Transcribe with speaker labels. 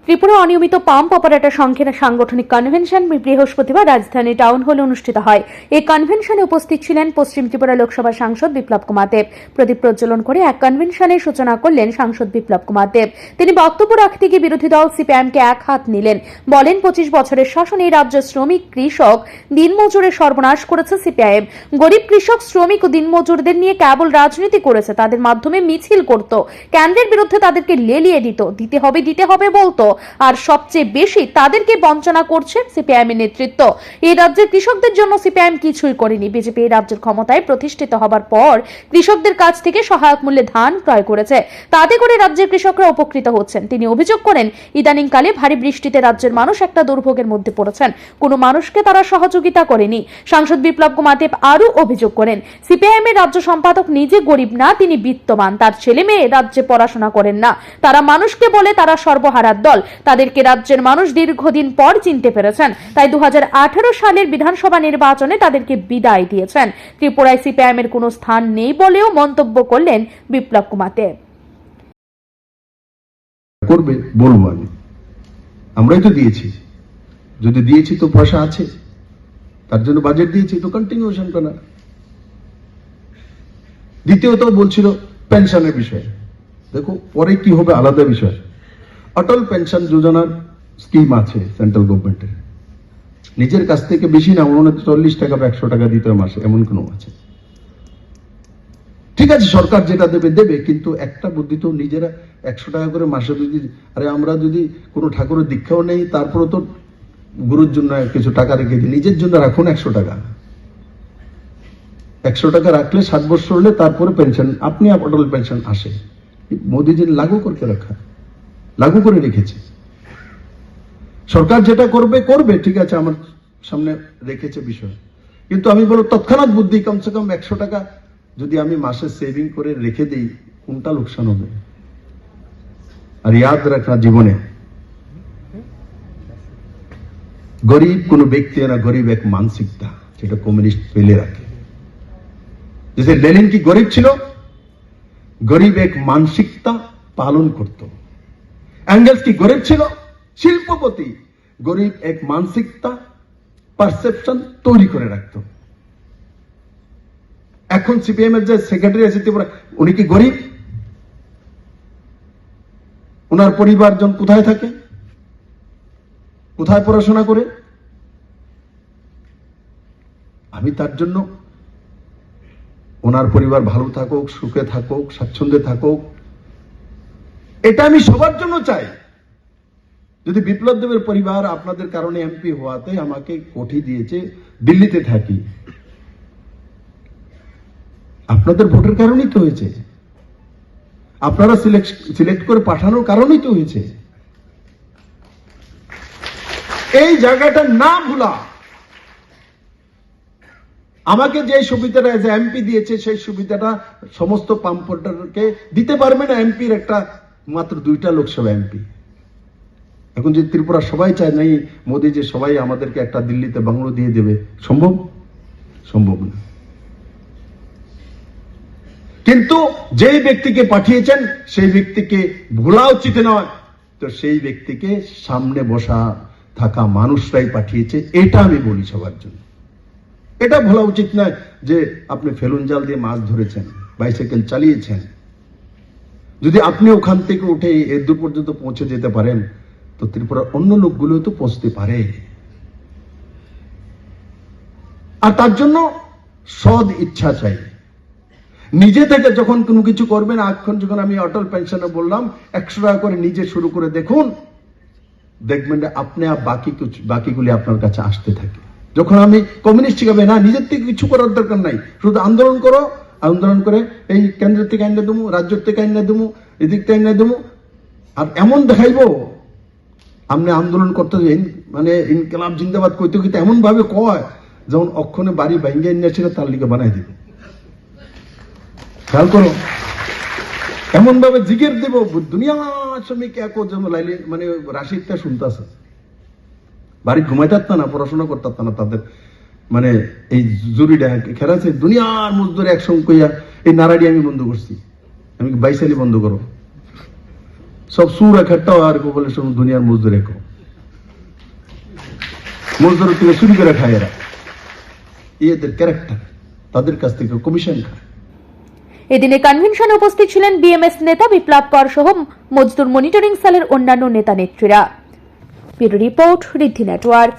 Speaker 1: ত্রিপুরা অনিয়মিত pump operator সংঘের সাংগঠনিক কনভেনশন বৃহস্পতিবার রাজধানী টাউন হলে অনুষ্ঠিত হয়। এই কনভেনশনে উপস্থিত ছিলেন পশ্চিম ত্রিপুরা লোকসভা সাংসদ বিপ্লব কুমার দেব। প্রদীপ প্রজ্বলন করে এক কনভেনশনের সূচনা করলেন সাংসদ বিপ্লব কুমার দেব। তিনি বক্তব্য রাখতে গিয়ে বিরোধী দল সিপিআইএমকে এক হাত নিলেন। বলেন, 25 বছরের শাসনে রাজ্যের শ্রমিক, কৃষক, দিনমজুরের সর্বনাশ করেছে সিপিআইএম। গরিব কৃষক, শ্রমিক ও দিনমজুরদের নিয়ে কেবল রাজনীতি করেছে। তাদের মাধ্যমে মিছিল করত, কেন্দ্রের বিরুদ্ধে তাদেরকে লেলিয়ে দিতে হবে বলতো, আর সবচেয়ে বেশি তাদেরকে বঞ্চনা করছে সিপিআইএম এর নেতৃত্ব। এই রাজ্যের কৃষকদের জন্য সিপিআইএম কিছুই করেনি। বিজেপি এই রাজ্যের ক্ষমতায় প্রতিষ্ঠিত হবার পর কৃষকদের কাছ থেকে সহায়ক মূল্যে ধান ক্রয় করেছে, তাতে করে রাজ্যের কৃষকরা উপকৃত হচ্ছেন। তিনি অভিযোগ করেন, ইদানিংকালে ভারী বৃষ্টিতে রাজ্যের মানুষ একটা দুর্ভোগের মধ্যে পড়েছেন, কোনো মানুষকে তারা সহযোগিতা করেনি। সাংসদ বিপ্লব কুমার দেব আরও অভিযোগ করেন, সিপিআইএম এর রাজ্য সম্পাদক নিজে গরিব না, তিনি বিত্তবান। তার ছেলে মেয়ে রাজ্যে পড়াশোনা করেন না। তারা মানুষকে বলে তারা সর্বহারার দল। তাদেরকে রাজ্যের মানুষ দীর্ঘদিন পর চিনতে পেরেছেন, তাই 2018 সালের বিধানসভা নির্বাচনে তাদেরকে বিদায় দিয়েছেন। ত্রিপুরায় সিপিআইএম এর কোনো স্থান নেই বলেও মন্তব্য করলেন বিপ্লব কুমার দেব।
Speaker 2: করবে বলবো আমরাই তো দিয়েছি, যদি দিয়েছি তো পয়সা আছে, তার জন্য বাজেট দিয়েছি, তো কন্টিনিউশন করা। দ্বিতীয়ত বলছিল পেনশনের বিষয়ে, দেখো পরে কি হবে আলাদা বিষয়। অটল পেনশন যোজনার স্কিম আছে সেন্ট্রাল গভর্নমেন্টের, নিজের কাছ থেকে বেশি না, 40 টাকা বা 100 টাকা দিতে মাসে, এমন কোনো আছে। ঠিক আছে, সরকার যেটা দেবে দেবে, কিন্তু একটা বুদ্ধি তো নিজেরা 100 টাকা করে মাসে যদি, আরে আমরা যদি কোনো ঠাকুরের দীক্ষাও নেই, তারপরে তো গুরুর জন্য কিছু টাকা রেখে দিই, নিজের জন্য রাখুন 100 টাকা। 100 টাকা রাখলে 60 বছর হলে তারপরে পেনশন, আপনি অটল পেনশন আসে। মোদীজি লাগু করে রেখেছে। সরকার যেটা করবে, ঠিক আছে, আমার সামনে রেখেছে বিষয়, কিন্তু আমি বলবো তৎক্ষণাৎ বুদ্ধি, কমসে কম 100 টাকা যদি আমি মাসে সেভিং করে রেখে দিই, কোনটা লোকসান হবে। আর ইয়াদ রাখনা, জীবনে গরিব কোনো ব্যক্তি না, গরিব এক মানসিকতা, যেটা কমিউনিস্ট ফেলে রাখে। जैसे लेनिन की गरीब ছিল, गरीब एक मानसिकता पालन करत। एंगल्स की गरीब ছিল শিল্পপতি, गरीब एक मानसिकता পারসেপশন তৈরি করে রাখতো। এখন সিপিএম এর যে সেক্রেটারি আছে ত্রিপুরা, উনি কি গরিব? ওনার পরিবারজন কোথায় থাকে, কোথায় পড়াশোনা করে? আমি তার জন্য ওনার পরিবার ভালো থাকুক, সুখে থাকুক, স্বাচ্ছন্দ্যে থাকুক, এটা আমি সবার জন্য চাই। যদি বিপ্লব দেবের পরিবার আপনাদের কারণে এমপি হওয়াতে আমাকে কোঠি দিয়েছে, দিল্লিতে থাকি, আপনাদের ভোটের কারণেই তো হয়েছে, আপনারা সিলেক্ট করে পাঠানোর কারণেই তো হয়েছে। এই জায়গাটা না ভুলা, আমাকে যে সুবিধাটা এজ এমপি দিয়েছে, সেই সুবিধাটা সমস্ত পাম্পোটারকে দিতে পারবে না। এমপির একটা মাত্র 2টা লোকসভা এমপি। এখন যে ত্রিপুরা সবাই চায় নাই মোদী যে সবাই আমাদেরকে একটা দিল্লিতে বাংলো দিয়ে দেবে, সম্ভব না। কিন্তু যেই ব্যক্তিকে পাঠিয়েছেন সেই ব্যক্তিকে ভোলা উচিত নয়, তো সেই ব্যক্তিকে সামনে বসা থাকা মানুষরাই পাঠিয়েছে, এটা আমি বলি সবার জন্য। এটা ভোলা উচিত নয় যে আপনি ফেলুন জাল দিয়ে মাছ ধরেছেন, বাইসাইকেল চালিয়েছেন, যদি আপনি ওখান থেকে উঠে এদূর পর্যন্ত পৌঁছে যেতে পারেন, তো ত্রিপুরার অন্য লোকগুলো তো পৌঁছতে পারে। আর তার জন্য সদ ইচ্ছা চাই। নিজে থেকে যখন কোনো কিছু করবেন, এখন যখন আমি অটল পেনশনে বললাম 100 টাকা করে নিজে শুরু করে দেখুন, দেখবেন আপনি বাকিগুলি আপনার কাছে আসতে থাকে। যখন আমি কমিউনিস্ট শিখাবে না, নিজের থেকে কিছু করার দরকার নাই, শুধু আন্দোলন করো, আন্দোলন করে এই কেন্দ্র থেকে আইনে দেবো, রাজ্য থেকে আইনে দেবো, এদিক থেকে আইনে দেবো, আর এমন দেখাইবো আপনি আন্দোলন করতে, মানে ইনকলাব জিন্দাবাদ কইতে কইতে এমন ভাবে কয় যেমন অক্ষণে বাড়ি ভাঙ্গে এনেছিল তার লিগে বানাই দিব। খেয়াল করো, এমন ভাবে জিগের দেব, দুনিয়া শ্রমিক এক লাইলে, মানে রাশিদটা শুনতেছে, বাড়ি ঘুমাইতে না, পড়াশোনা করতে না, তাদের মানে এই জুরিটা খেলাছে, দুনিয়ার মজদুর একসঙ্গে কইয়া এই নারাড়ি আমি বন্ধ করছি, আমি বাইসালি বন্ধ করো, सब सूर इकट्ठा हर को बोले सब दुनियार मजदूर को मजदूर থেকে চুরি করে খায় এরা এদের ক্যারেক্টার তাদের কাছ থেকে কমিশন খায়।
Speaker 1: এদিনে কনভেনশনে উপস্থিত ছিলেন বিএমএস নেতা বিপ্লব কর সহ মজদুর মনিটরিং সেলের অন্যান্য নেতা নেত্রীরা। ব্যুরো রিপোর্ট ঋদ্ধি নেটওয়ার্ক।